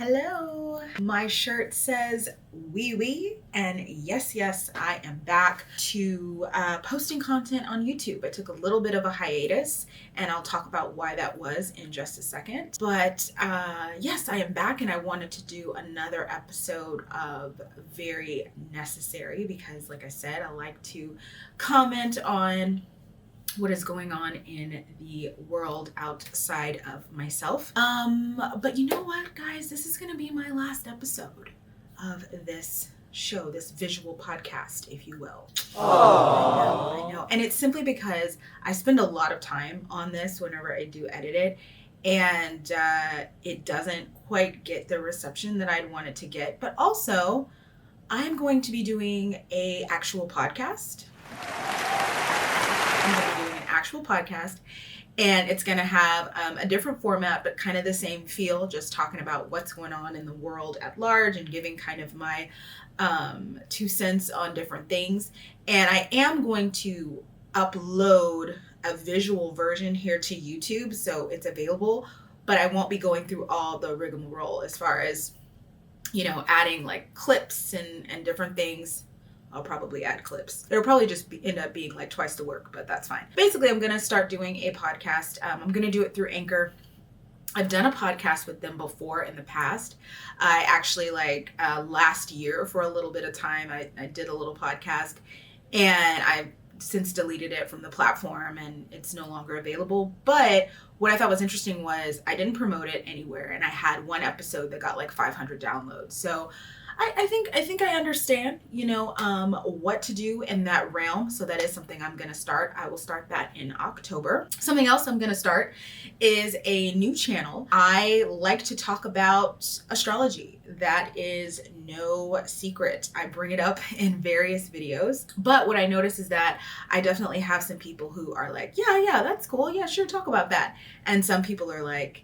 Hello. My shirt says wee wee, and yes, I am back to posting content on YouTube. I took a little bit of a hiatus, and I'll talk about why that was in just a second. But yes, I am back, and I wanted to do another episode of Very Necessary because, like I said, I like to comment on what is going on in the world outside of myself. But you know what, guys? This is gonna be my last episode of this show, this visual podcast, if you will. I know. And it's simply because I spend a lot of time on this whenever I do edit it, and it doesn't quite get the reception that I'd want it to get. But also, I'm going to be doing an actual podcast. And it's going to have a different format, but kind of the same feel, just talking about what's going on in the world at large and giving kind of my 2 cents on different things. And I am going to upload a visual version here to YouTube, so it's available, but I won't be going through all the rigmarole as far as, you know, adding like clips and different things. I'll probably add clips. It'll probably just end up being like twice the work, but that's fine. Basically, I'm going to start doing a podcast. I'm going to do it through Anchor. I've done a podcast with them before in the past. I actually last year for a little bit of time, I did a little podcast, and I've since deleted it from the platform and it's no longer available. But what I thought was interesting was I didn't promote it anywhere, and I had one episode that got like 500 downloads. So I think I understand, you know, what to do in that realm. So that is something I'm going to start. I will start that in October. Something else I'm going to start is a new channel. I like to talk about astrology. That is no secret. I bring it up in various videos. But what I notice is that I definitely have some people who are like, yeah, that's cool. Yeah, sure, talk about that. And some people are like,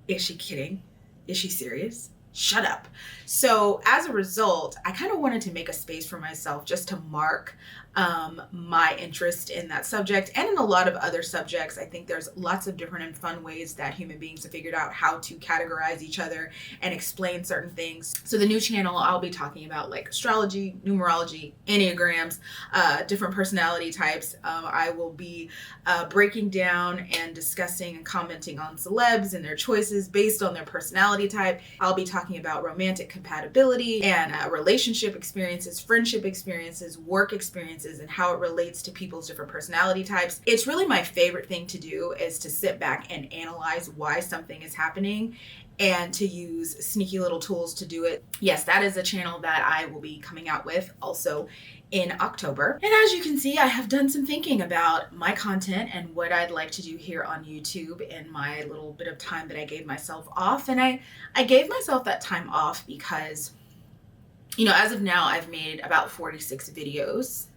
is she kidding? Is she serious? Shut up. So as a result, I kind of wanted to make a space for myself just to mark my interest in that subject and in a lot of other subjects. I think there's lots of different and fun ways that human beings have figured out how to categorize each other and explain certain things. So the new channel, I'll be talking about like astrology, numerology, enneagrams, different personality types. I will be breaking down and discussing and commenting on celebs and their choices based on their personality type. I'll be talking about romantic compatibility and relationship experiences, friendship experiences, work experiences, and how it relates to people's different personality types. It's really my favorite thing to do is to sit back and analyze why something is happening and to use sneaky little tools to do it. Yes, that is a channel that I will be coming out with also in October. And as you can see, I have done some thinking about my content and what I'd like to do here on YouTube in my little bit of time that I gave myself off. And I gave myself that time off because, you know, as of now, I've made about 46 videos,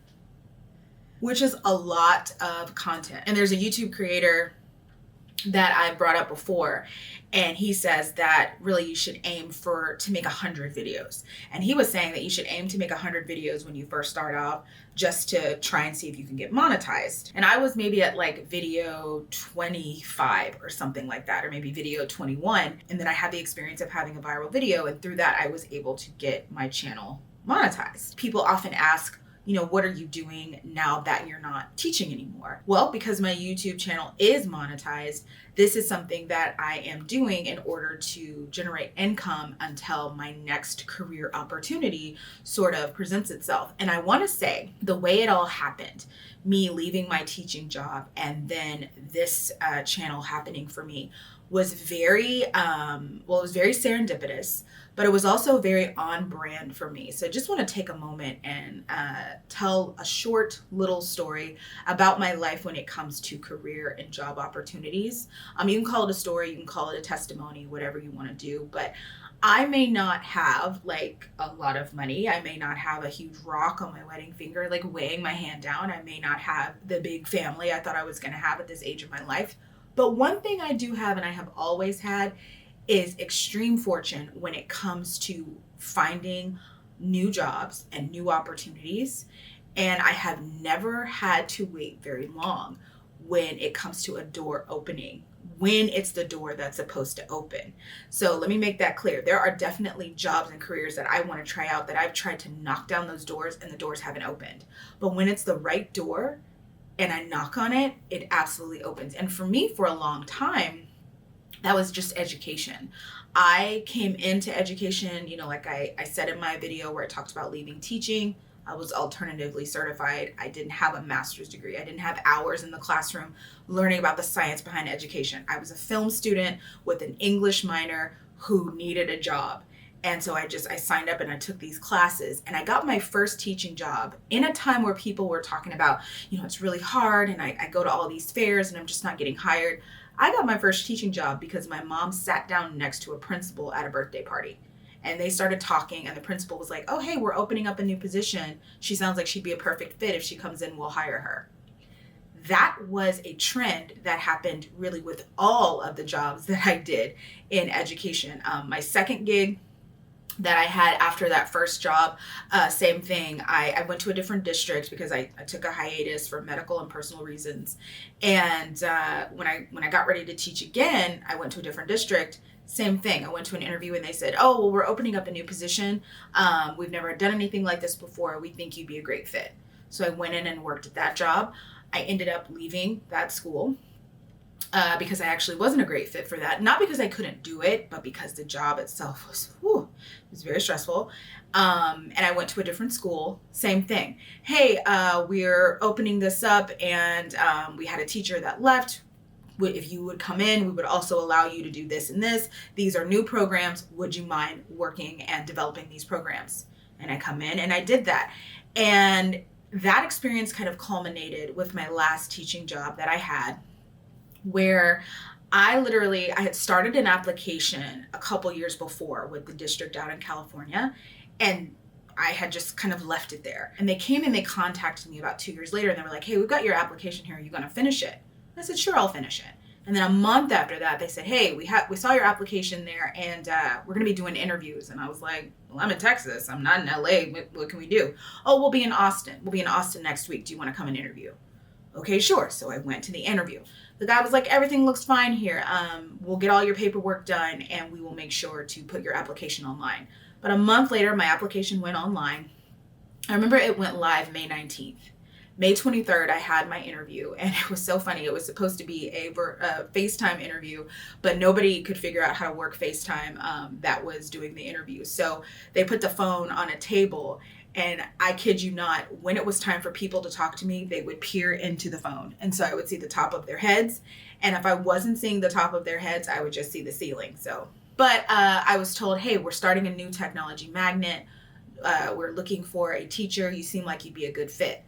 which is a lot of content. And there's a YouTube creator that I brought up before, and he says that really you should aim to make 100 videos. And he was saying that you should aim to make 100 videos when you first start off, just to try and see if you can get monetized. And I was maybe at like video 25 or something like that, or maybe video 21. And then I had the experience of having a viral video, and through that I was able to get my channel monetized. People often ask, you know, what are you doing now that you're not teaching anymore? Well, because my YouTube channel is monetized, this is something that I am doing in order to generate income until my next career opportunity sort of presents itself. And I want to say the way it all happened, me leaving my teaching job and then this channel happening for me, was very, it was very serendipitous, but it was also very on brand for me. So I just want to take a moment and tell a short little story about my life when it comes to career and job opportunities. You can call it a story, you can call it a testimony, whatever you want to do, but I may not have like a lot of money. I may not have a huge rock on my wedding finger, like weighing my hand down. I may not have the big family I thought I was going to have at this age of my life. But one thing I do have, and I have always had, is extreme fortune when it comes to finding new jobs and new opportunities. And I have never had to wait very long when it comes to a door opening when it's the door that's supposed to open. So let me make that clear. There are definitely jobs and careers that I want to try out that I've tried to knock down those doors and the doors haven't opened. But when it's the right door and I knock on it, it absolutely opens. And for me, for a long time, that was just education. I came into education, like I said in my video where I talked about leaving teaching, I was alternatively certified. I didn't have a master's degree. I didn't have hours in the classroom learning about the science behind education. I was a film student with an English minor who needed a job. And so I signed up and I took these classes and I got my first teaching job in a time where people were talking about, it's really hard and I go to all these fairs and I'm just not getting hired. I got my first teaching job because my mom sat down next to a principal at a birthday party and they started talking and the principal was like, oh, hey, we're opening up a new position. She sounds like she'd be a perfect fit. If she comes in, we'll hire her. That was a trend that happened really with all of the jobs that I did in education. My second gig that I had after that first job, same thing. I went to a different district because I took a hiatus for medical and personal reasons. And when I got ready to teach again, I went to a different district. Same thing. I went to an interview and they said, oh, well, we're opening up a new position. We've never done anything like this before. We think you'd be a great fit. So I went in and worked at that job. I ended up leaving that school because I actually wasn't a great fit for that. Not because I couldn't do it, but because the job itself was very stressful. And I went to a different school, same thing. Hey, we're opening this up and we had a teacher that left. If you would come in, we would also allow you to do this and this. These are new programs. Would you mind working and developing these programs? And I come in and I did that. And that experience kind of culminated with my last teaching job that I had, where I had started an application a couple years before with the district out in California, and I had just kind of left it there. And they came and they contacted me about 2 years later, and they were like, hey, we've got your application here. Are you going to finish it? I said, sure, I'll finish it. And then a month after that, they said, hey, we saw your application there, and we're going to be doing interviews. And I was like, well, I'm in Texas. I'm not in LA. What can we do? Oh, we'll be in Austin. We'll be in Austin next week. Do you want to come and interview? Okay, sure. So I went to the interview. The guy was like, everything looks fine here. We'll get all your paperwork done, and we will make sure to put your application online. But a month later, my application went online. I remember it went live May 19th. May 23rd, I had my interview, and it was so funny. It was supposed to be a FaceTime interview, but nobody could figure out how to work FaceTime that was doing the interview. So they put the phone on a table, and I kid you not, when it was time for people to talk to me, they would peer into the phone. And so I would see the top of their heads, and if I wasn't seeing the top of their heads, I would just see the ceiling. But I was told, hey, we're starting a new technology magnet. We're looking for a teacher. You seem like you'd be a good fit.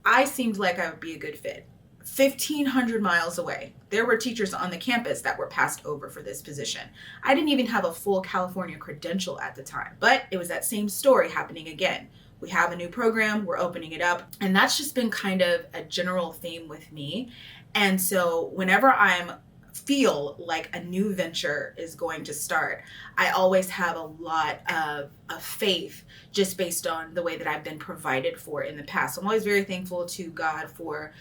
I seemed like I would be a good fit. 1,500 miles away, there were teachers on the campus that were passed over for this position. I didn't even have a full California credential at the time, but it was that same story happening again. We have a new program, we're opening it up, and that's just been kind of a general theme with me. And so whenever I feel like a new venture is going to start, I always have a lot of faith just based on the way that I've been provided for in the past. I'm always very thankful to God for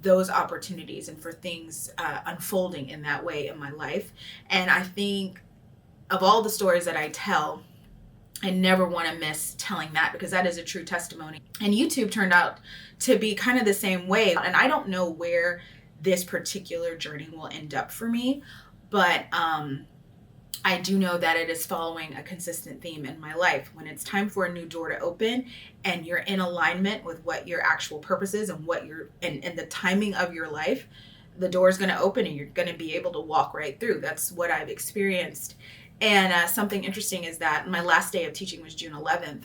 those opportunities and for things unfolding in that way in my life. And I think of all the stories that I tell, I never want to miss telling that, because that is a true testimony. And YouTube turned out to be kind of the same way. And I don't know where this particular journey will end up for me, but I do know that it is following a consistent theme in my life. When it's time for a new door to open and you're in alignment with what your actual purpose is and what and the timing of your life, the door is going to open and you're going to be able to walk right through. That's what I've experienced. And something interesting is that my last day of teaching was June 11th.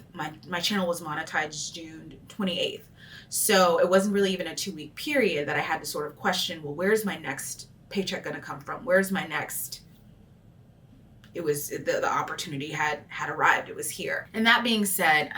My channel was monetized June 28th. So it wasn't really even a 2-week period that I had to sort of question, well, where's my next paycheck going to come from? Where's my next? It was the opportunity had arrived. It was here. And that being said,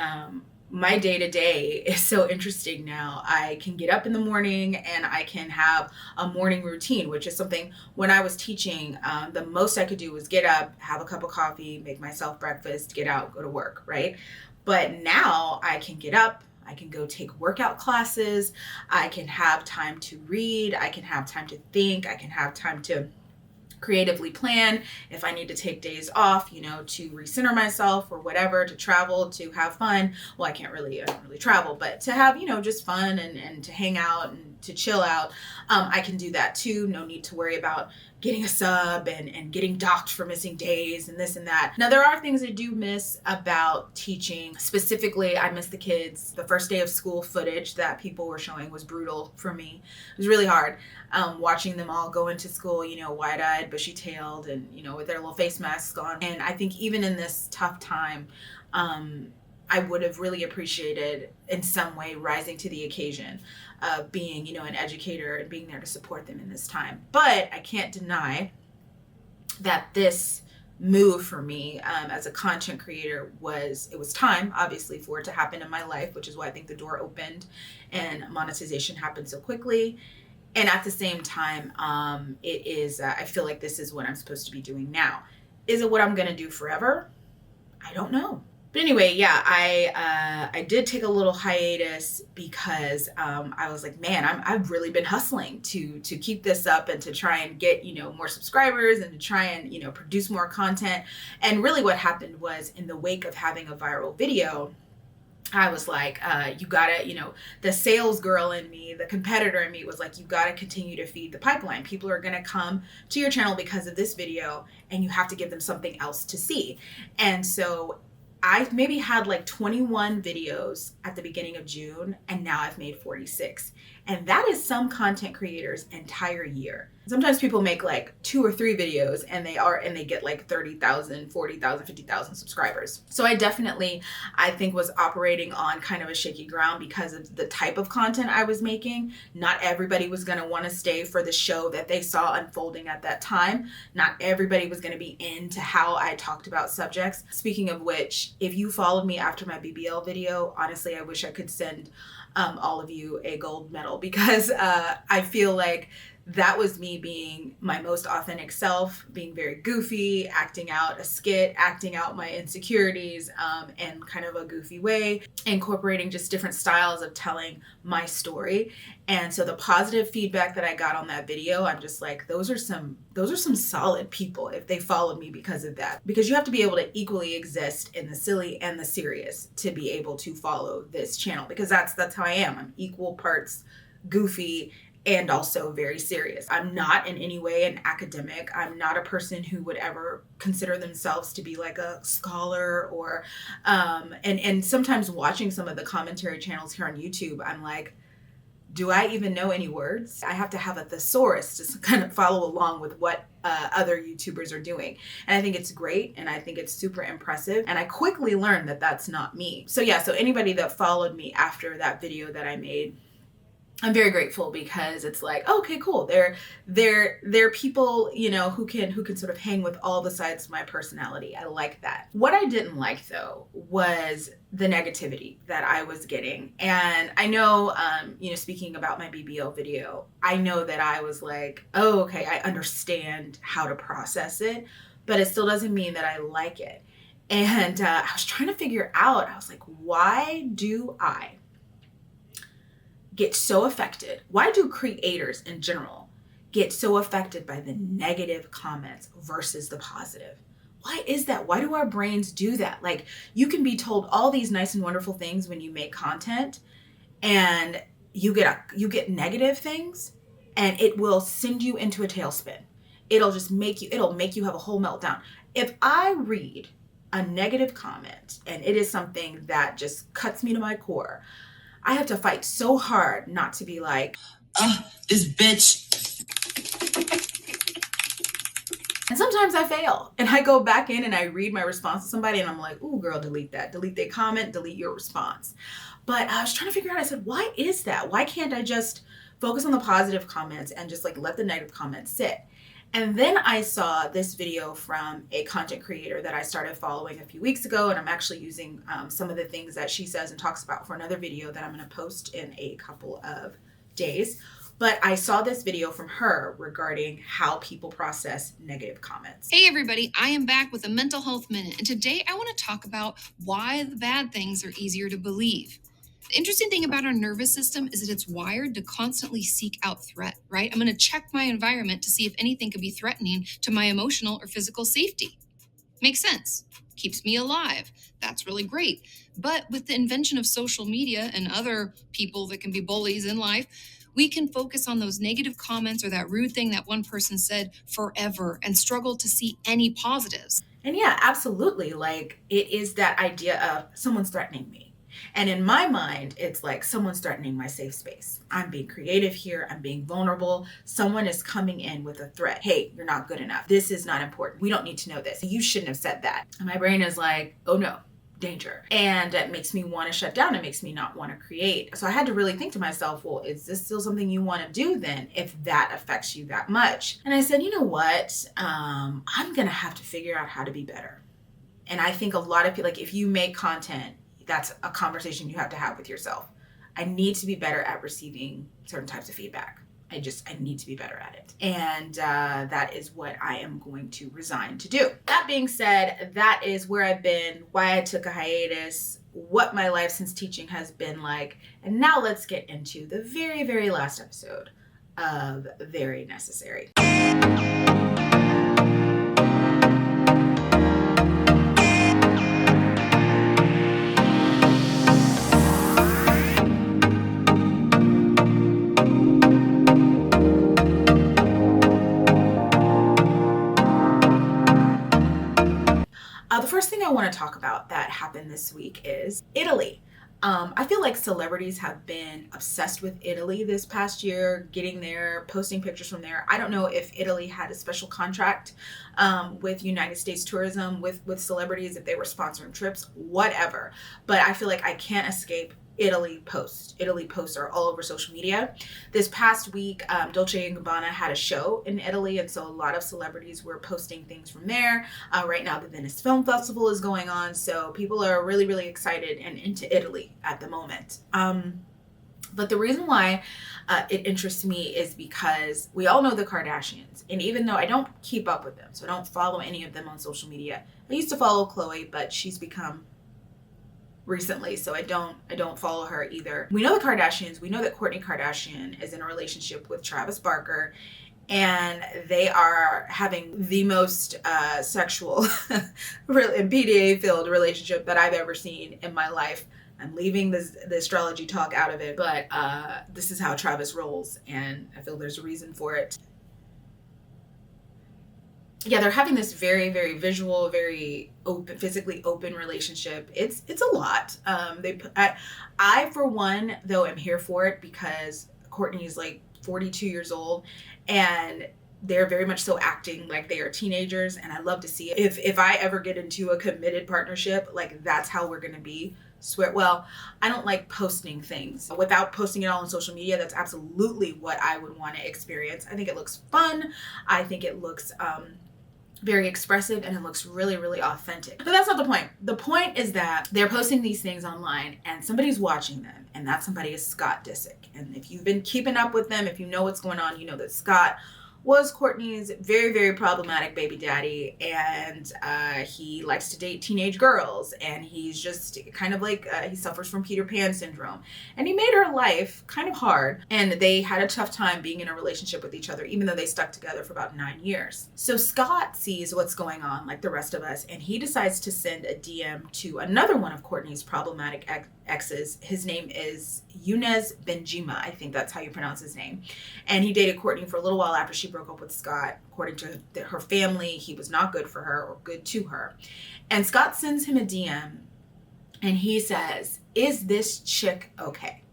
my day-to-day is so interesting now. I can get up in the morning and I can have a morning routine, which is something when I was teaching, the most I could do was get up, have a cup of coffee, make myself breakfast, get out, go to work, right? But now I can get up, I can go take workout classes, I can have time to read, I can have time to think, I can have time to creatively plan if I need to take days off, you know, to recenter myself or whatever, to travel, to have fun. Well, I don't really travel, but to have, you know, just fun and to hang out and to chill out. I can do that too. No need to worry about getting a sub and getting docked for missing days and this and that. Now, there are things I do miss about teaching. Specifically, I miss the kids. The first day of school footage that people were showing was brutal for me. It was really hard. Watching them all go into school, you know, wide-eyed, bushy-tailed, and, you know, with their little face masks on. And I think even in this tough time, I would have really appreciated in some way rising to the occasion of being, you know, an educator and being there to support them in this time. But I can't deny that this move for me as a content creator it was time, obviously, for it to happen in my life, which is why I think the door opened and monetization happened so quickly. And at the same time, it is, I feel like this is what I'm supposed to be doing now. Is it what I'm going to do forever? I don't know. But anyway, yeah, I did take a little hiatus because I was like, man, I've really been hustling to keep this up and to try and get, you know, more subscribers and to try and, you know, produce more content. And really what happened was, in the wake of having a viral video, I was like, you gotta, you know, the sales girl in me, the competitor in me was like, you gotta continue to feed the pipeline. People are gonna come to your channel because of this video, and you have to give them something else to see. And so I maybe had like 21 videos at the beginning of June, and now I've made 46. And that is some content creators' entire year. Sometimes people make like 2 or 3 videos and they get like 30,000, 40,000, 50,000 subscribers. So I definitely, I think, was operating on kind of a shaky ground because of the type of content I was making. Not everybody was going to want to stay for the show that they saw unfolding at that time. Not everybody was going to be into how I talked about subjects. Speaking of which, if you followed me after my BBL video, honestly, I wish I could send all of you a gold medal, because I feel like that was me being my most authentic self, being very goofy, acting out a skit, acting out my insecurities in kind of a goofy way, incorporating just different styles of telling my story. And so the positive feedback that I got on that video, I'm just like, those are some solid people if they followed me because of that. Because you have to be able to equally exist in the silly and the serious to be able to follow this channel, because that's how I am. I'm equal parts goofy and also very serious. I'm not in any way an academic. I'm not a person who would ever consider themselves to be like a scholar or and sometimes watching some of the commentary channels here on YouTube, I'm like, do I even know any words? I have to have a thesaurus to kind of follow along with what other YouTubers are doing. And I think it's great, and I think it's super impressive. And I quickly learned that that's not me. So yeah, so anybody that followed me after that video that I made, I'm very grateful, because it's like, oh, okay, cool. They're people, you know, who can sort of hang with all the sides of my personality. I like that. What I didn't like, though, was the negativity that I was getting. And I know, you know, speaking about my BBL video, I know that I was like, oh, okay, I understand how to process it, but it still doesn't mean that I like it. And I was trying to figure out, I was like, why do I get so affected? Why do creators in general get so affected by the negative comments versus the positive? Why is that? Why do our brains do that? Like, you can be told all these nice and wonderful things when you make content, and you get negative things, and it will send you into a tailspin. It'll make you have a whole meltdown. If I read a negative comment and it is something that just cuts me to my core, I have to fight so hard not to be like, this bitch. And sometimes I fail, and I go back in and I read my response to somebody, and I'm like, ooh, girl, delete that. Delete their comment, delete your response. But I was trying to figure out, I said, why is that? Why can't I just focus on the positive comments and just like let the negative comments sit? And then I saw this video from a content creator that I started following a few weeks ago, and I'm actually using some of the things that she says and talks about for another video that I'm going to post in a couple of days. But I saw this video from her regarding how people process negative comments. Hey everybody, I am back with a mental health minute, and today I want to talk about why the bad things are easier to believe. The interesting thing about our nervous system is that it's wired to constantly seek out threat, right? I'm going to check my environment to see if anything could be threatening to my emotional or physical safety. Makes sense. Keeps me alive. That's really great. But with the invention of social media and other people that can be bullies in life, we can focus on those negative comments or that rude thing that one person said forever and struggle to see any positives. And yeah, absolutely. Like, it is that idea of someone's threatening me. And in my mind, it's like someone's threatening my safe space. I'm being creative here. I'm being vulnerable. Someone is coming in with a threat. Hey, you're not good enough. This is not important. We don't need to know this. You shouldn't have said that. And my brain is like, oh no, danger. And that makes me want to shut down. It makes me not want to create. So I had to really think to myself, well, is this still something you want to do then if that affects you that much? And I said, you know what? I'm going to have to figure out how to be better. And I think a lot of people, like, if you make content, that's a conversation you have to have with yourself. I need to be better at receiving certain types of feedback. I need to be better at it. And that is what I am going to resign to do. That being said, that is where I've been, why I took a hiatus, what my life since teaching has been like. And now let's get into the very, very last episode of Very Necessary. The first thing I want to talk about that happened this week is Italy. I feel like celebrities have been obsessed with Italy this past year, getting there, posting pictures from there. I don't know if Italy had a special contract with United States Tourism, with celebrities, if they were sponsoring trips, whatever. But I feel like I can't escape Italy posts. Italy posts are all over social media. This past week, Dolce & Gabbana had a show in Italy, and so a lot of celebrities were posting things from there. Right now, the Venice Film Festival is going on, so people are really, really excited and into Italy at the moment. But the reason why it interests me is because we all know the Kardashians, and even though I don't keep up with them, so I don't follow any of them on social media. I used to follow Khloe, but she's become recently, so I don't follow her either. We know the Kardashians. We know that Kourtney Kardashian is in a relationship with Travis Barker, and they are having the most sexual and PDA-filled relationship that I've ever seen in my life. I'm leaving the astrology talk out of it, but this is how Travis rolls, and I feel there's a reason for it. Yeah, they're having this very, very visual, very open, physically open relationship. It's a lot. I for one, though, am here for it because Kourtney is like 42 years old, and they're very much so acting like they are teenagers, and I love to see it. If I ever get into a committed partnership, like, that's how we're gonna be. Well, I don't like posting things without posting it all on social media. That's absolutely what I would want to experience. I think it looks fun. I think it looks very expressive, and it looks really, really authentic. But that's not the point. The point is that they're posting these things online and somebody's watching them, and that somebody is Scott Disick. And if you've been keeping up with them, if you know what's going on, you know that Scott was Kourtney's very, very problematic baby daddy, and he likes to date teenage girls, and he's just kind of like, he suffers from Peter Pan syndrome, and he made her life kind of hard, and they had a tough time being in a relationship with each other, even though they stuck together for about 9 years. So Scott sees what's going on like the rest of us, and he decides to send a DM to another one of Kourtney's problematic exes. His name is Younes Benjima. I think that's how you pronounce his name. And he dated Kourtney for a little while after she broke up with Scott. According to her family, he was not good for her or good to her. And Scott sends him a DM, and he says, "Is this chick okay?"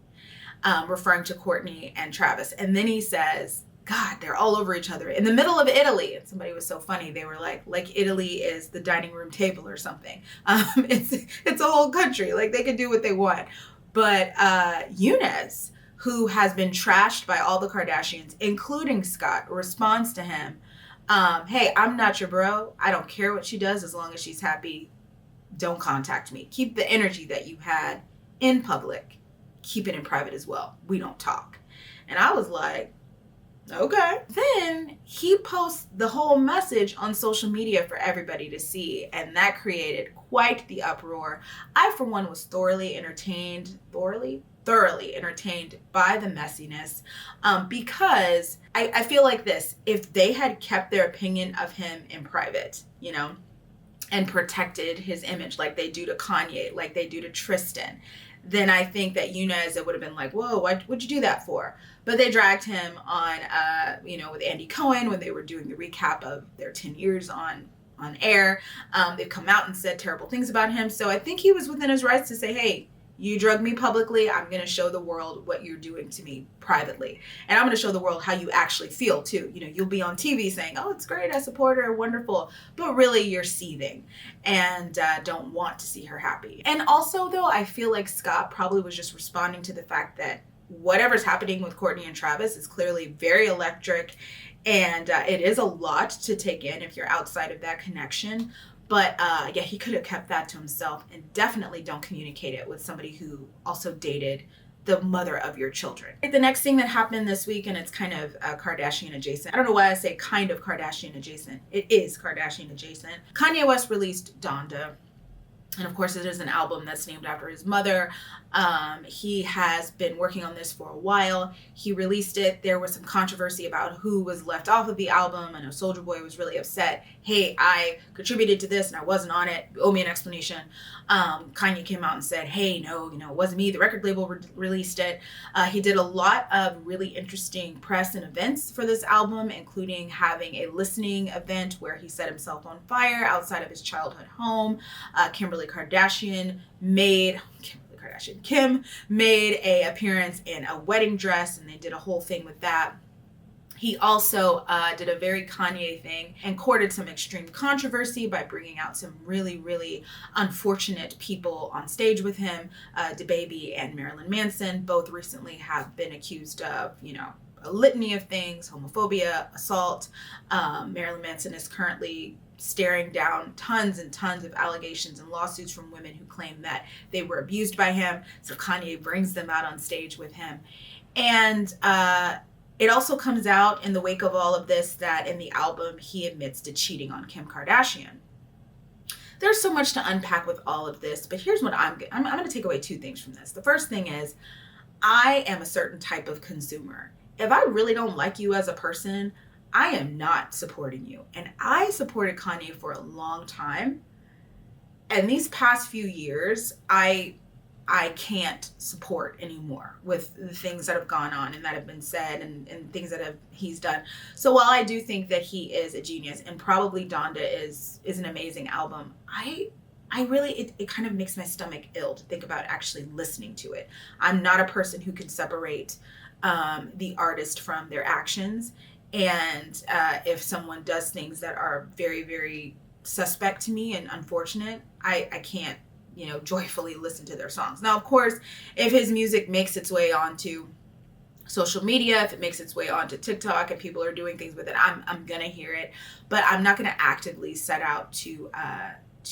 Referring to Kourtney and Travis. And then he says, God, they're all over each other in the middle of Italy. And somebody was so funny. They were like Italy is the dining room table or something. It's a whole country. Like, they can do what they want. But Younes, who has been trashed by all the Kardashians, including Scott, responds to him, hey, I'm not your bro. I don't care what she does as long as she's happy. Don't contact me. Keep the energy that you had in public. Keep it in private as well. We don't talk. And I was like, Okay. Then he posts the whole message on social media for everybody to see, and that created quite the uproar. I, for one, was thoroughly entertained by the messiness, because I feel like this: if they had kept their opinion of him in private, and protected his image like they do to Kanye, like they do to Tristan, then I think that Eunice, it would have been like, whoa, what'd you do that for? But they dragged him on, with Andy Cohen when they were doing the recap of their 10 years on air. They've come out and said terrible things about him. So I think he was within his rights to say, hey, you drugged me publicly. I'm going to show the world what you're doing to me privately. And I'm going to show the world how you actually feel too. You'll be on TV saying, oh, it's great, I support her, wonderful. But really you're seething and don't want to see her happy. And also though, I feel like Scott probably was just responding to the fact that whatever's happening with Kourtney and Travis is clearly very electric. And it is a lot to take in if you're outside of that connection. But he could have kept that to himself, and definitely don't communicate it with somebody who also dated the mother of your children. The next thing that happened this week, and it's kind of Kardashian adjacent. I don't know why I say kind of Kardashian adjacent. It is Kardashian adjacent. Kanye West released Donda. And of course, it is an album that's named after his mother. He has been working on this for a while. He released it. There was some controversy about who was left off of the album. I know Soulja Boy was really upset. Hey, I contributed to this and I wasn't on it. You owe me an explanation. Kanye came out and said, hey, no, it wasn't me. The record label released it. He did a lot of really interesting press and events for this album, including having a listening event where he set himself on fire outside of his childhood home. Kim made a appearance in a wedding dress, and they did a whole thing with that. He also did a very Kanye thing and courted some extreme controversy by bringing out some really, really unfortunate people on stage with him. DaBaby and Marilyn Manson both recently have been accused of, a litany of things: homophobia, assault. Marilyn Manson is currently staring down tons and tons of allegations and lawsuits from women who claim that they were abused by him. So Kanye brings them out on stage with him. And it also comes out in the wake of all of this that in the album, he admits to cheating on Kim Kardashian. There's so much to unpack with all of this, but here's what I'm going to take away two things from this. The first thing is, I am a certain type of consumer. If I really don't like you as a person, I am not supporting you. And I supported Kanye for a long time. And these past few years, I can't support anymore with the things that have gone on and that have been said and things that he's done. So while I do think that he is a genius, and probably Donda is an amazing album, I really, it kind of makes my stomach ill to think about actually listening to it. I'm not a person who can separate the artist from their actions. And if someone does things that are very, very suspect to me and unfortunate, I can't, joyfully listen to their songs. Now, of course, if his music makes its way onto social media, if it makes its way onto TikTok and people are doing things with it, I'm going to hear it. But I'm not going to actively set out to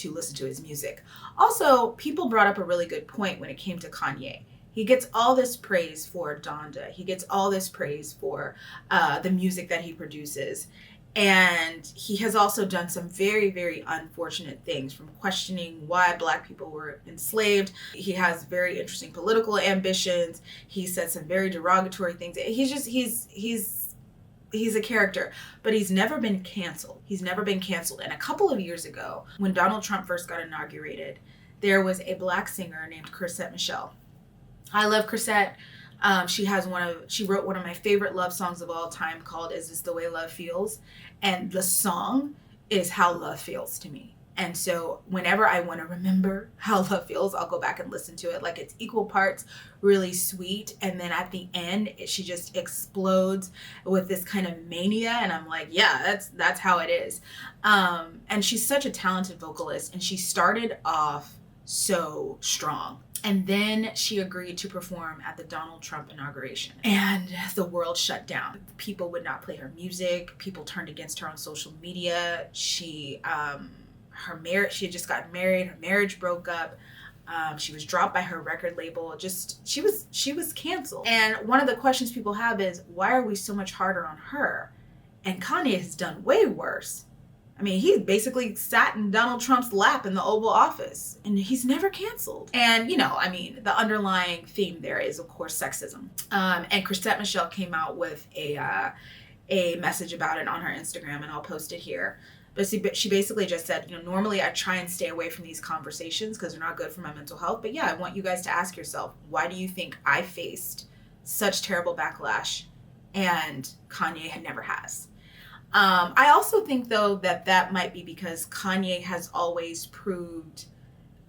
listen to his music. Also, people brought up a really good point when it came to Kanye. He gets all this praise for Donda. He gets all this praise for the music that he produces. And he has also done some very, very unfortunate things, from questioning why Black people were enslaved. He has very interesting political ambitions. He said some very derogatory things. He's a character, but he's never been canceled. And a couple of years ago, when Donald Trump first got inaugurated, there was a Black singer named Chrisette Michele. I love Chrisette. She wrote one of my favorite love songs of all time called "Is This the Way Love Feels?" And the song is how love feels to me. And so whenever I want to remember how love feels, I'll go back and listen to it. Like, it's equal parts really sweet, and then at the end she just explodes with this kind of mania, and I'm like, yeah, that's how it is. And she's such a talented vocalist, and she started off so strong. And then she agreed to perform at the Donald Trump inauguration. And the world shut down. People would not play her music. People turned against her on social media. She had just gotten married. Her marriage broke up. She was dropped by her record label. Just she was canceled. And one of the questions people have is, why are we so much harder on her? And Kanye has done way worse. I mean, he basically sat in Donald Trump's lap in the Oval Office, and he's never canceled. And, you know, I mean, the underlying theme there is, of course, sexism. And Chrisette Michele came out with a message about it on her Instagram, and I'll post it here. But she basically just said, you know, normally I try and stay away from these conversations because they're not good for my mental health. But yeah, I want you guys to ask yourself, why do you think I faced such terrible backlash and Kanye never has? I also think, though, that might be because Kanye has always proved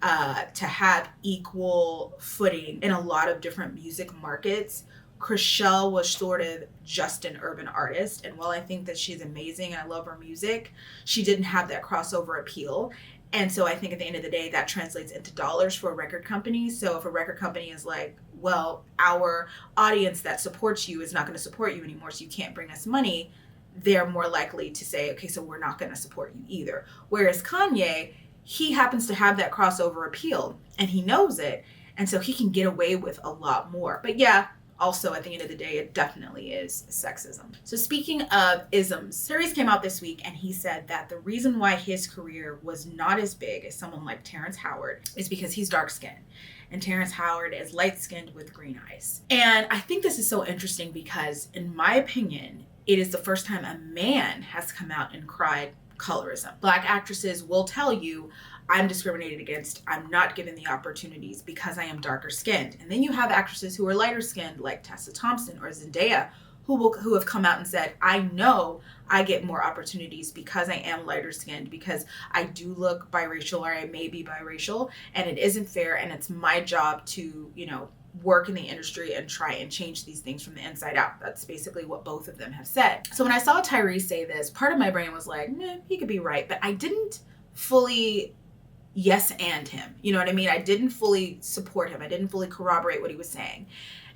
to have equal footing in a lot of different music markets. Chriselle was sort of just an urban artist, and while I think that she's amazing and I love her music, she didn't have that crossover appeal. And so I think at the end of the day, that translates into dollars for a record company. So if a record company is like, well, our audience that supports you is not going to support you anymore, so you can't bring us money, they're more likely to say, okay, so we're not going to support you either. Whereas Kanye, he happens to have that crossover appeal, and he knows it, and so he can get away with a lot more. But yeah, also at the end of the day, it definitely is sexism. So speaking of isms, Tyrese came out this week and he said that the reason why his career was not as big as someone like Terrence Howard is because he's dark-skinned. And Terrence Howard is light-skinned with green eyes. And I think this is so interesting because, in my opinion, it is the first time a man has come out and cried colorism. Black actresses will tell you, I'm discriminated against, I'm not given the opportunities because I am darker skinned. And then you have actresses who are lighter skinned like Tessa Thompson or Zendaya who have come out and said, I know I get more opportunities because I am lighter skinned, because I do look biracial, or I may be biracial, and it isn't fair, and it's my job to, you know, work in the industry and try and change these things from the inside out. That's basically what both of them have said. So when I saw Tyrese say this, part of my brain was like, he could be right, but I didn't fully yes and him. You know what I mean? I didn't fully support him. I didn't fully corroborate what he was saying.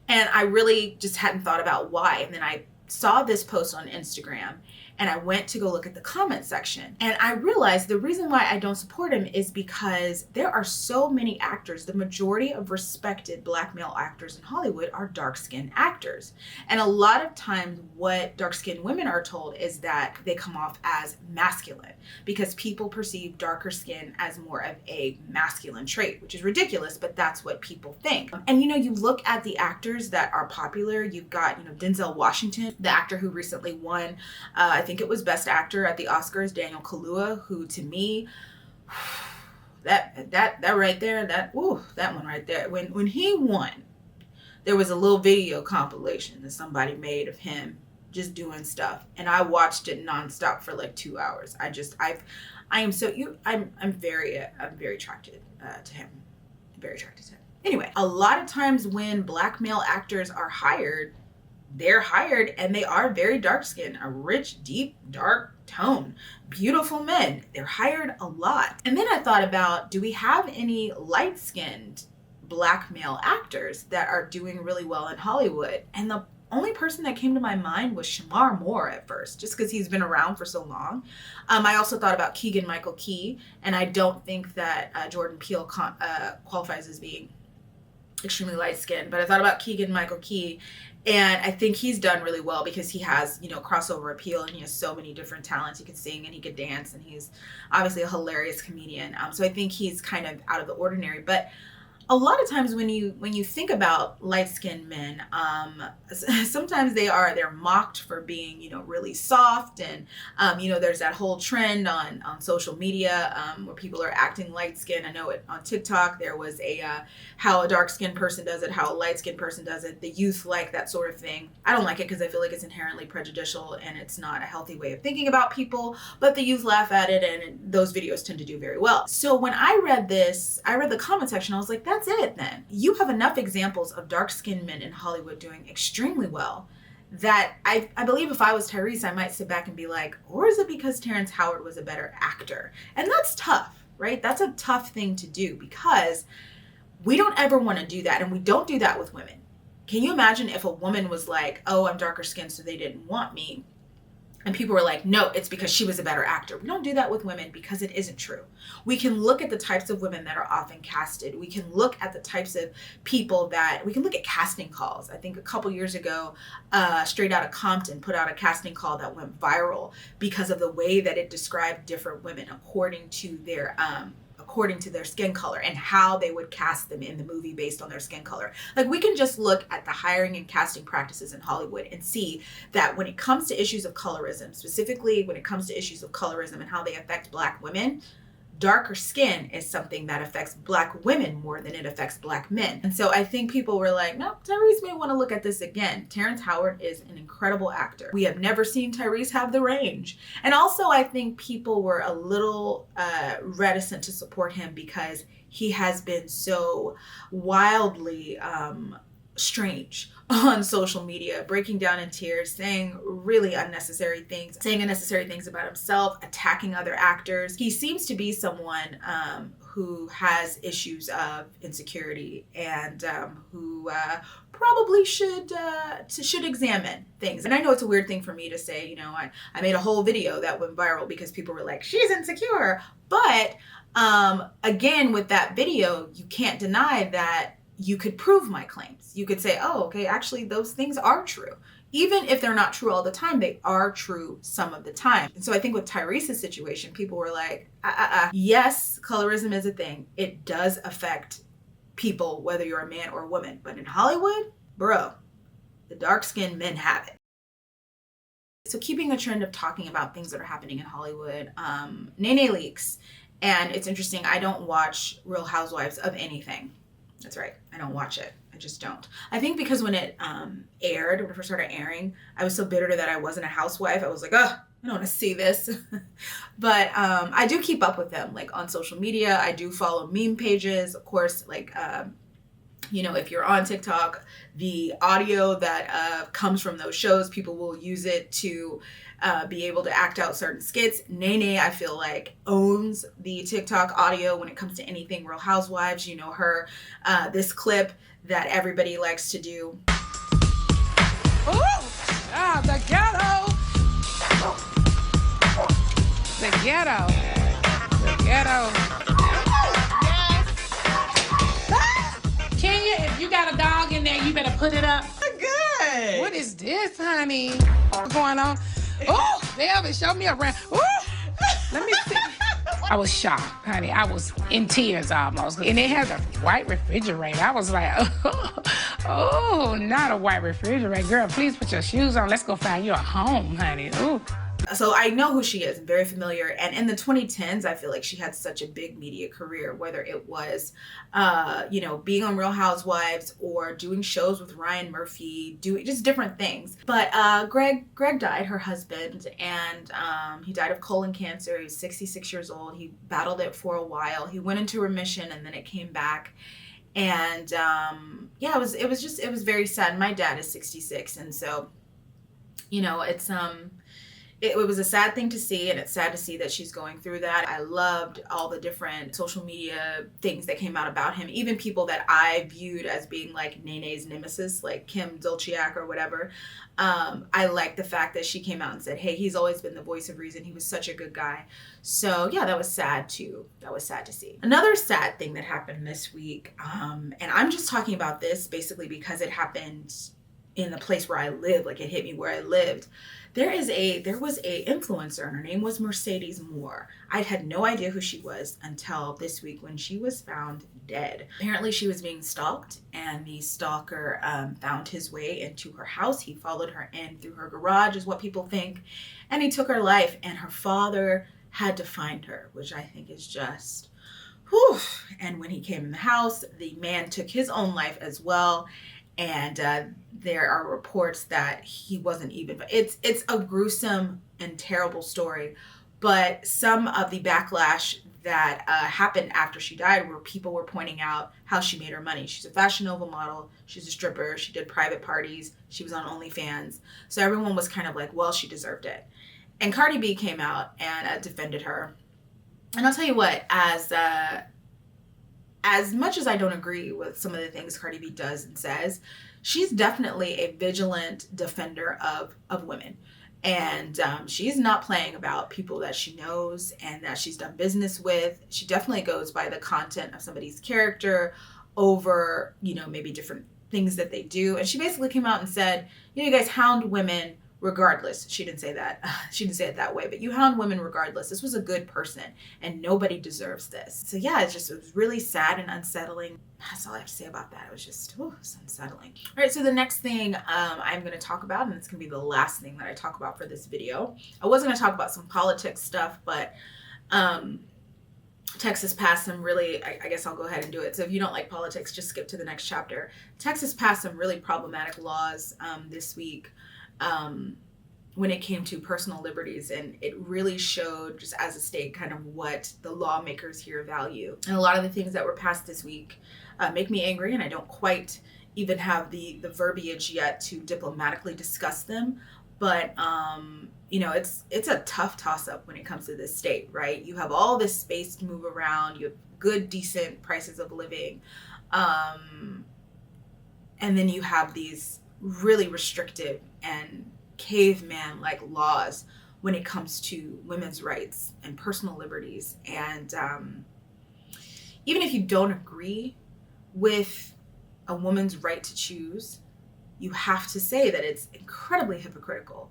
And I really just hadn't thought about why. And then I saw this post on Instagram, and I went to go look at the comment section, and I realized the reason why I don't support him is because there are so many actors. The majority of respected Black male actors in Hollywood are dark-skinned actors. And a lot of times what dark-skinned women are told is that they come off as masculine because people perceive darker skin as more of a masculine trait, which is ridiculous, but that's what people think. And you know, you look at the actors that are popular. You've got, you know, Denzel Washington, the actor who recently won, I think it was Best Actor at the Oscars, Daniel Kaluuya, who to me, that right there, that one right there, when he won, there was a little video compilation that somebody made of him just doing stuff, and I watched it nonstop for like 2 hours. I'm very attracted to him. Very attracted to him. Anyway, a lot of times when Black male actors are hired, they're hired and they are very dark skinned, a rich, deep, dark tone, beautiful men. They're hired a lot. And then I thought about, do we have any light skinned Black male actors that are doing really well in Hollywood? And the only person that came to my mind was Shamar Moore at first, just because he's been around for so long. I also thought about Keegan-Michael Key, and I don't think that Jordan Peele qualifies as being extremely light skinned, but I thought about Keegan-Michael Key, and I think he's done really well because he has, you know, crossover appeal, and he has so many different talents. He could sing and he could dance, and he's obviously a hilarious comedian. So I think he's kind of out of the ordinary. But a lot of times when you think about light-skinned men, sometimes they're mocked for being, you know, really soft, and you know, there's that whole trend on social media where people are acting light-skinned. I know it on TikTok. There was how a dark-skinned person does it, how a light-skinned person does it. The youth like that sort of thing. I don't like it because I feel like it's inherently prejudicial and it's not a healthy way of thinking about people. But the youth laugh at it, and those videos tend to do very well. So when I read the comment section. I was like, that's it then. You have enough examples of dark-skinned men in Hollywood doing extremely well that I believe if I was Tyrese, I might sit back and be like, or is it because Terrence Howard was a better actor? And that's tough, right? That's a tough thing to do because we don't ever want to do that, and we don't do that with women. Can you imagine if a woman was like, oh, I'm darker skinned, so they didn't want me? And people were like, no, it's because she was a better actor. We don't do that with women because it isn't true. We can look at the types of women that are often casted. We can look at the types of people that, we can look at casting calls. I think a couple years ago, Straight Outta Compton put out a casting call that went viral because of the way that it described different women according to their skin color and how they would cast them in the movie based on their skin color. Like, we can just look at the hiring and casting practices in Hollywood and see that when it comes to issues of colorism, specifically when it comes to issues of colorism and how they affect Black women, darker skin is something that affects Black women more than it affects Black men. And so I think people were like, no, Tyrese may want to look at this again. Terrence Howard is an incredible actor. We have never seen Tyrese have the range. And also I think people were a little reticent to support him because he has been so wildly strange on social media, breaking down in tears, saying really unnecessary things, about himself, attacking other actors. He seems to be someone who has issues of insecurity and who probably should examine things. And I know it's a weird thing for me to say, you know, I made a whole video that went viral because people were like, she's insecure. But again, with that video, you can't deny that you could prove my claims. You could say, oh, okay, actually those things are true. Even if they're not true all the time, they are true some of the time. And so I think with Tyrese's situation, people were like, yes, colorism is a thing. It does affect people, whether you're a man or a woman. But in Hollywood, bro, the dark-skinned men have it. So keeping the trend of talking about things that are happening in Hollywood, Nene Leakes. And it's interesting, I don't watch Real Housewives of anything. That's right. I don't watch it. I just don't. I think because when it aired, when it first started airing, I was so bitter that I wasn't a housewife. I was like, I don't want to see this. But I do keep up with them, like on social media. I do follow meme pages. Of course, like, you know, if you're on TikTok, the audio that comes from those shows, people will use it to be able to act out certain skits. Nene, I feel like, owns the TikTok audio when it comes to anything Real Housewives. You know her, this clip that everybody likes to do. Ooh, the ghetto. The ghetto. The ghetto. Yes. Kenya, if you got a dog in there, you better put it up. Good. What is this, honey? What's going on? Oh, Delvin, show me around. Ooh. Let me see. I was shocked, honey. I was in tears almost. And they had a white refrigerator. I was like, oh, not a white refrigerator. Girl, please put your shoes on. Let's go find you a home, honey. Ooh. So I know who she is, I'm very familiar. And in the 2010s, I feel like she had such a big media career, whether it was, you know, being on Real Housewives or doing shows with Ryan Murphy, doing just different things. But Greg died, her husband, and he died of colon cancer. He was 66 years old. He battled it for a while. He went into remission and then it came back. And yeah, it was very sad. My dad is 66. And so, you know, it was a sad thing to see, and it's sad to see that she's going through that. I loved all the different social media things that came out about him, even people that I viewed as being like Nene's nemesis, like Kim Zolciak or whatever. I liked the fact that she came out and said, hey, he's always been the voice of reason. He was such a good guy. So yeah, that was sad too. That was sad to see. Another sad thing that happened this week, and I'm just talking about this basically because it happened in the place where I live, like it hit me where I lived. There was a influencer, and her name was Mercedes Morr. I had no idea who she was until this week when she was found dead. Apparently she was being stalked, and the stalker found his way into her house. He followed her in through her garage, is what people think, and he took her life, and her father had to find her, which I think is just, whew. And when he came in the house, the man took his own life as well. And there are reports that he wasn't even, it's a gruesome and terrible story, but some of the backlash that happened after she died where people were pointing out how she made her money. She's a Fashion Nova model, she's a stripper, she did private parties, she was on OnlyFans. So everyone was kind of like, well, she deserved it. And Cardi B came out and defended her. And I'll tell you what, as much as I don't agree with some of the things Cardi B does and says, she's definitely a vigilant defender of women. And she's not playing about people that she knows and that she's done business with. She definitely goes by the content of somebody's character over, you know, maybe different things that they do. And she basically came out and said, you know, you guys hound women regardless. She didn't say that. She didn't say it that way, but you hound women regardless. This was a good person and nobody deserves this. So yeah, it was really sad and unsettling. That's all I have to say about that. It was just, it's unsettling. All right, so the next thing I'm going to talk about, and it's going to be the last thing that I talk about for this video. I was going to talk about some politics stuff, but Texas passed some really, I guess I'll go ahead and do it. So if you don't like politics, just skip to the next chapter. Texas passed some really problematic laws this week when it came to personal liberties, and it really showed just as a state kind of what the lawmakers here value. And a lot of the things that were passed this week make me angry, and I don't quite even have the verbiage yet to diplomatically discuss them. But you know, it's a tough toss-up when it comes to this state, right? You have all this space to move around, you have good, decent prices of living, and then you have these really restrictive and caveman-like laws when it comes to women's rights and personal liberties. And even if you don't agree with a woman's right to choose, you have to say that it's incredibly hypocritical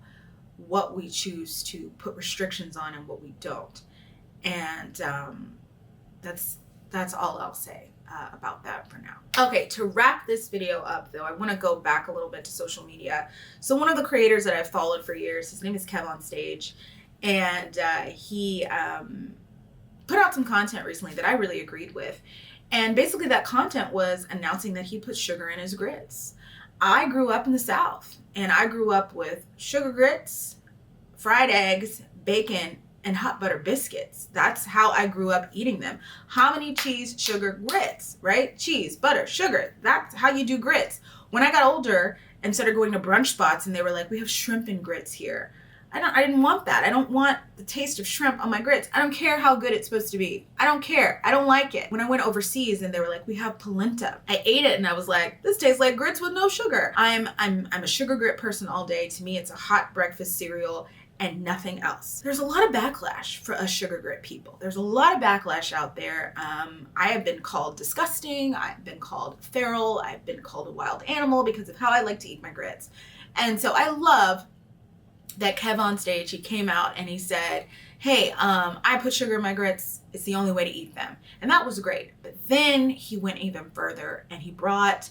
what we choose to put restrictions on and what we don't. And that's all I'll say about that for now. Okay, to wrap this video up though, I want to go back a little bit to social media. So one of the creators that I've followed for years, his name is Kevon, and he put out some content recently that I really agreed with. And basically that content was announcing that he put sugar in his grits. I grew up in the South, and I grew up with sugar grits, fried eggs, bacon, and hot butter biscuits. That's how I grew up eating them. Hominy, cheese, sugar, grits, right? Cheese, butter, sugar. That's how you do grits. When I got older and started going to brunch spots and they were like, we have shrimp and grits here, I didn't want that. I don't want the taste of shrimp on my grits. I don't care how good it's supposed to be. I don't care. I don't like it. When I went overseas and they were like, we have polenta, I ate it and I was like, this tastes like grits with no sugar. I'm a sugar grit person all day. To me, it's a hot breakfast cereal and nothing else. There's a lot of backlash for us sugar grit people. There's a lot of backlash out there. I have been called disgusting. I've been called feral. I've been called a wild animal because of how I like to eat my grits. And so I love that Kevon, he came out and he said, hey, I put sugar in my grits. It's the only way to eat them. And that was great. But then he went even further and he brought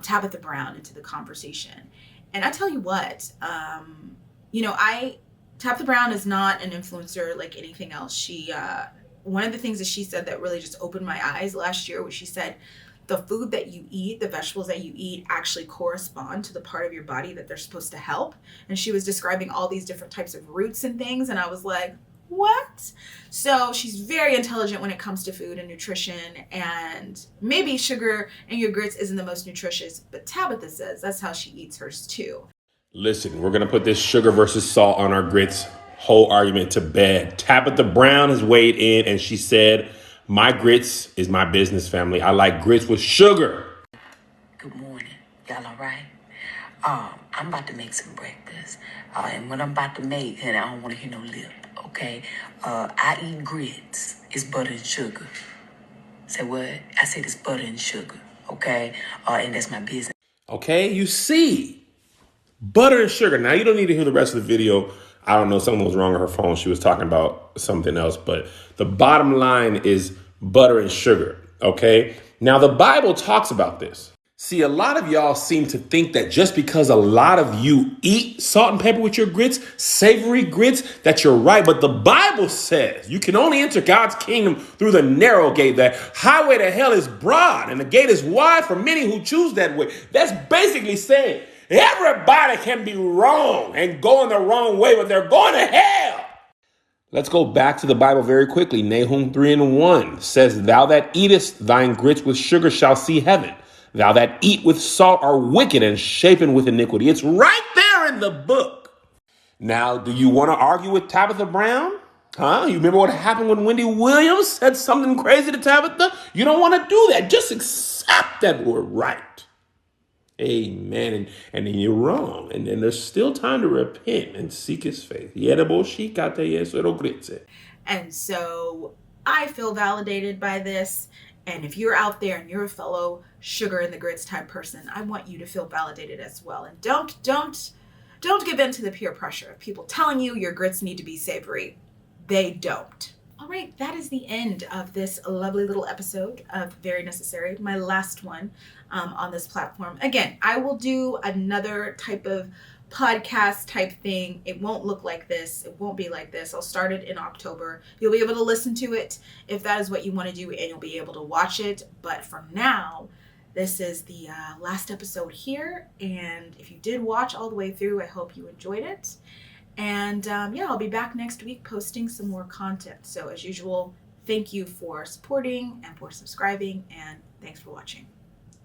Tabitha Brown into the conversation. And I tell you what, you know, Tabitha Brown is not an influencer like anything else. She, one of the things that she said that really just opened my eyes last year was she said, the food that you eat, the vegetables that you eat actually correspond to the part of your body that they're supposed to help. And she was describing all these different types of roots and things. And I was like, what? So she's very intelligent when it comes to food and nutrition, and maybe sugar in your grits isn't the most nutritious, but Tabitha says that's how she eats hers too. Listen, we're going to put this sugar versus salt on our grits whole argument to bed. Tabitha Brown has weighed in and she said, my grits is my business, family. I like grits with sugar. Good morning. Y'all all right? I'm about to make some breakfast. And what I'm about to make, and I don't want to hear no lip, okay? I eat grits. It's butter and sugar. Say what? I said it's butter and sugar, okay? And that's my business. Okay, you see. Butter and sugar. Now, you don't need to hear the rest of the video. I don't know, something was wrong with her phone. She was talking about something else. But the bottom line is butter and sugar, okay? Now, the Bible talks about this. See, a lot of y'all seem to think that just because a lot of you eat salt and pepper with your grits, savory grits, that you're right. But the Bible says you can only enter God's kingdom through the narrow gate. That highway to hell is broad and the gate is wide for many who choose that way. That's basically saying everybody can be wrong and going the wrong way, but they're going to hell. Let's go back to the Bible very quickly. Nahum 3:1 says, thou that eatest thine grits with sugar shall see heaven. Thou that eat with salt are wicked and shapen with iniquity. It's right there in the book. Now, do you want to argue with Tabitha Brown? You remember what happened when Wendy Williams said something crazy to Tabitha? You don't want to do that. Just accept that we're right. Amen. And then you're wrong. And then there's still time to repent and seek his faith. And so I feel validated by this. And if you're out there and you're a fellow sugar in the grits type person, I want you to feel validated as well. And don't give in to the peer pressure of people telling you your grits need to be savory. They don't. All right, that is the end of this lovely little episode of Very Necessary, my last one on this platform. Again, I will do another type of podcast type thing. It won't look like this. It won't be like this. I'll start it in October. You'll be able to listen to it if that is what you want to do, and you'll be able to watch it. But for now, this is the last episode here. And if you did watch all the way through, I hope you enjoyed it. And yeah, I'll be back next week posting some more content. So as usual, thank you for supporting and for subscribing, and thanks for watching.